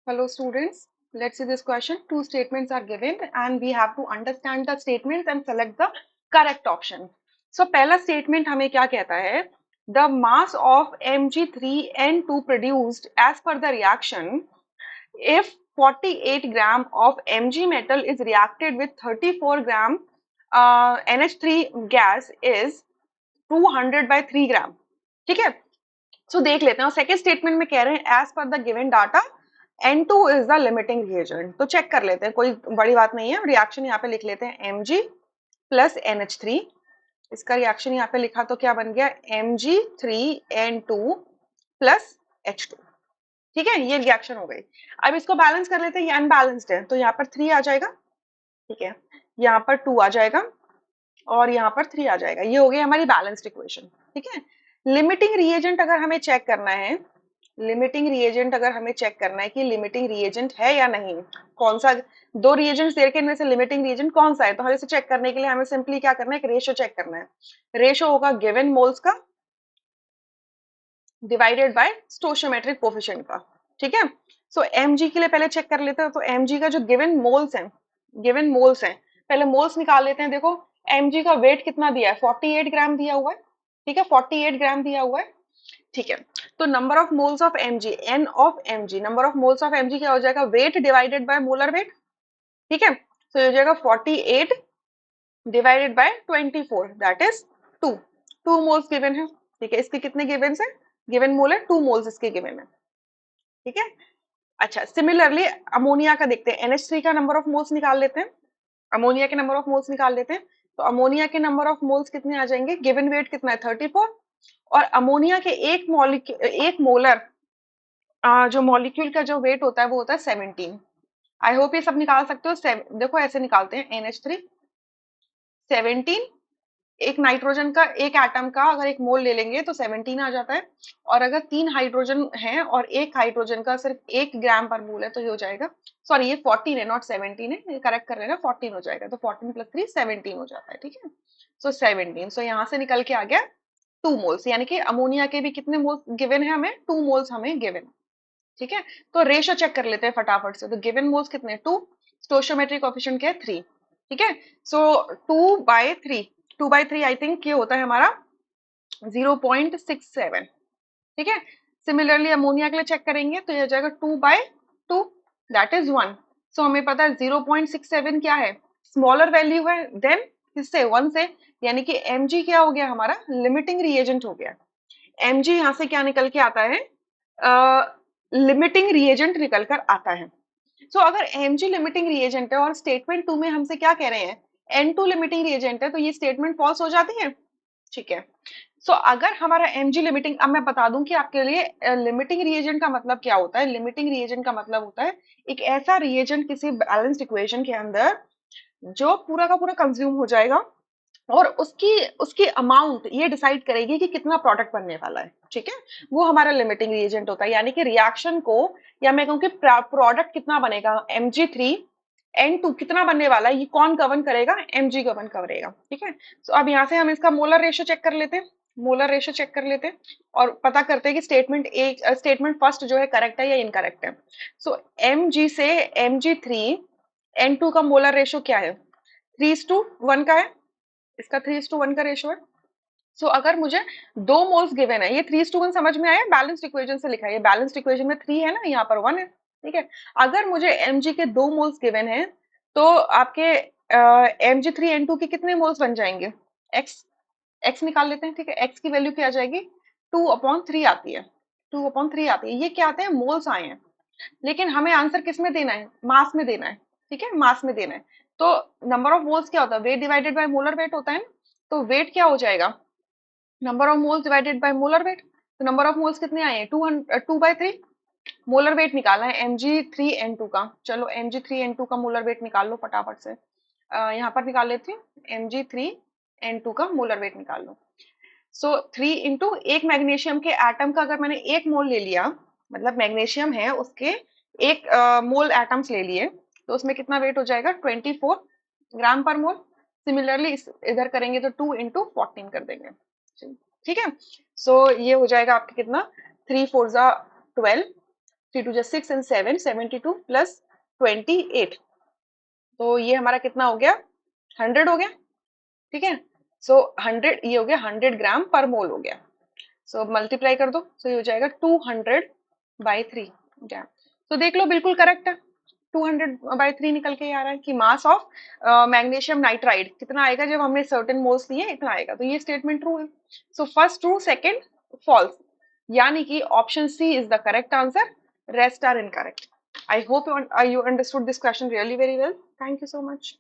Hello students, let's see this question. Two statements are given and we have to understand the statements and select the correct option. So पहला statement हमें क्या कहता है? The mass of Mg3N2 produced as per the reaction if 48 gram of Mg metal is reacted with 34 gram NH3 gas is 200 by 3 gram. ठीक है, सो देख लेते हैं। और सेकेंड स्टेटमेंट में कह रहे हैं as per the given data N2 is the limiting reagent. तो चेक कर लेते हैं, कोई बड़ी बात नहीं है। रिएक्शन यहाँ पे लिख लेते हैं Mg प्लस NH3। इसका रिएक्शन यहाँ पे लिखा तो क्या बन गया Mg3N2 प्लस H2। ठीक है, ये रिएक्शन हो गई। अब इसको बैलेंस कर लेते हैं, ये अनबैलेंस्ड है तो यहाँ पर 3 आ जाएगा। ठीक है, यहाँ पर 2 आ जाएगा और यहाँ पर 3 आ जाएगा। ये हो गई हमारी बैलेंस्ड इक्वेशन। ठीक है, लिमिटिंग रिएजेंट अगर हमें चेक करना है, लिमिटिंग रिएजेंट अगर हमें चेक करना है कि लिमिटिंग रिएजेंट है या नहीं, कौन सा दो रिएजेंट्स दे रखे हैं, इनमें से लिमिटिंग रिएजेंट कौन सा है, तो हमें इसे चेक करने के लिए हमें सिंपली क्या करना है, एक रेशियो चेक करना है। रेशियो होगा गिवन मोल्स का डिवाइडेड बाय स्टोइचियोमेट्रिक कोफिशिएंट का। ठीक है, सो mg के लिए पहले चेक कर लेते हैं। तो mg का जो गिवन मोल्स है, गिवन मोल्स है, पहले मोल्स निकाल लेते हैं। देखो mg का वेट कितना दिया है, 48 ग्राम दिया हुआ है। ठीक है, 48 ग्राम दिया हुआ है। ठीक है, तो number of moles of mg, n of mg, number of moles of mg क्या हो जाएगा, weight divided by molar weight. ठीक है, तो ये हो जाएगा 48 divided by 24, that is 2। 2 moles given है। ठीक है, इसके कितने गिवन है, गिवन मोल है 2 मोल्स इसके गिवन है। ठीक है, अच्छा सिमिलरली अमोनिया का देखते हैं। NH3 का नंबर ऑफ मोल्स निकाल लेते हैं, अमोनिया के नंबर ऑफ मोल्स निकाल लेते हैं। तो अमोनिया के नंबर ऑफ मोल्स कितने आ जाएंगे, गिवन वेट कितना है 34, और अमोनिया के एक मोलर जो मॉलिक्यूल का जो वेट होता है वो होता है 17। आई होप ये सब निकाल सकते हो। देखो ऐसे निकालते हैं, NH3 17, एक नाइट्रोजन का एक एटम का अगर एक मोल ले लेंगे तो 17 आ जाता है। और अगर 3 हाइड्रोजन है और एक हाइड्रोजन का सिर्फ 1 ग्राम पर मोल है तो ये हो जाएगा, सॉरी ये 14 है नॉट 17 है, ये करेक्ट कर लेना, 14 हो जाएगा। तो 14 प्लस 3 17 हो जाता है। ठीक है, सो 17, सो यहाँ से निकल के आ गया 2 मोल्स, यानी कि अमोनिया के भी कितने मोल्स गिवन है हमें, 2 मोल्स हमें गिवन। ठीक है, तो रेशो चेक कर लेते हैं फटाफट से। तो गिवन मोल्स कितने 2, स्टोइचियोमेट्रिक कोएफिशिएंट क्या है 3। ठीक है, सो 2/3, 2/3 आई थिंक ये होता है हमारा 0.67। ठीक है, सिमिलरली अमोनिया के लिए चेक करेंगे तो ये हो जाएगा 2/2, दैट इज 1। सो हमें पता है 0.67 क्या है, स्मॉलर वैल्यू है देन किससे, 1 से, यानी कि mg क्या हो गया हमारा, लिमिटिंग रिएजेंट हो गया। mg यहाँ से क्या निकल के आता है, लिमिटिंग रिएजेंट निकल कर आता है। सो अगर mg लिमिटिंग रिएजेंट है और स्टेटमेंट 2 में हमसे क्या कह रहे हैं, n2 लिमिटिंग रिएजेंट है, तो ये स्टेटमेंट फॉल्स हो जाती है। ठीक है, सो अगर हमारा mg लिमिटिंग, अब मैं बता दूं कि आपके लिए लिमिटिंग रिएजेंट का मतलब क्या होता है। लिमिटिंग रिएजेंट का मतलब होता है एक ऐसा रिएजेंट किसी बैलेंस्ड इक्वेशन के अंदर जो पूरा का पूरा कंज्यूम हो जाएगा और उसकी उसकी अमाउंट ये डिसाइड करेगी कि कितना प्रोडक्ट बनने वाला है। ठीक है, वो हमारा लिमिटिंग रिएजेंट होता है, यानी कि रिएक्शन को, या मैं कहूँ कि प्रोडक्ट कितना बनेगा, Mg3N2 कितना बनने वाला है, ये कौन गवर्न करेगा, Mg गवर्न करेगा। ठीक है, तो अब यहाँ से हम इसका मोलर रेशियो चेक कर लेते हैं, मोलर रेशियो चेक कर लेते हैं और पता करते हैं कि स्टेटमेंट फर्स्ट जो है करेक्ट है या इनकरेक्ट है। सो Mg से Mg3N2 का मोलर रेशियो क्या है, 3:1 का है, इसका 3:1 का रेशो है। सो अगर मुझे 2 मोल्स गिवन है, ये 3:1 समझ में आया, बैलेंस्ड इक्वेशन से लिखा है, ये बैलेंस्ड इक्वेशन में 3 है ना, यहाँ पर 1 है। ठीक है, अगर मुझे mg के 2 मोल्स गिवन है तो आपके Mg3N2 के कितने मोल्स बन जाएंगे, x निकाल लेते हैं। ठीक है, x की वैल्यू क्या आ जाएगी, 2/3 आती है, 2/3 आती है। ये क्या आते हैं, मोल्स आए हैं, लेकिन हमें आंसर किस में देना है, मास में देना है। ठीक है, मास में देना है। तो नंबर ऑफ मोल्स क्या होता है, weight divided by molar weight होता है ना। तो वेट क्या हो जाएगा, number of moles divided by molar weight. तो नंबर ऑफ मोल्स कितने आए हैं, 2/3। मोलर वेट निकालना है Mg3N2 का। चलो Mg3N2 का मोलर वेट निकाल लो फटाफट से। यहाँ पर निकाल लेती हूँ, Mg3N2 का मोलर वेट निकाल लो। सो 3 इंटू एक मैग्नीशियम के एटम का अगर मैंने एक मोल ले लिया, मतलब मैग्नीशियम है उसके एक मोल एटम्स ले लिए, तो उसमें कितना वेट हो जाएगा, 24 ग्राम पर मोल। सिमिलरली इधर करेंगे तो 2 इंटू 14 कर देंगे। ठीक है, सो ये हो जाएगा आपके कितना, 3 4 12, 3 टू जा 6 एंड 7, 72 प्लस 28, तो ये हमारा कितना हो गया, 100 हो गया। ठीक है, सो 100 ये हो गया 100 ग्राम पर मोल हो गया। सो मल्टीप्लाई कर दो, सो ये हो जाएगा 200/3 ग्राम। तो देख लो बिल्कुल करेक्ट है, 200/3 निकल के आ रहा है कि मास ऑफ मैग्नीशियम नाइट्राइड कितना आएगा, जब हमने सर्टेन मोल्स लिए इतना आएगा। तो ये स्टेटमेंट ट्रू है। So first true, second false, यानी कि option C is the correct answer, rest are incorrect. I hope you understood this question really very well. Thank you so much.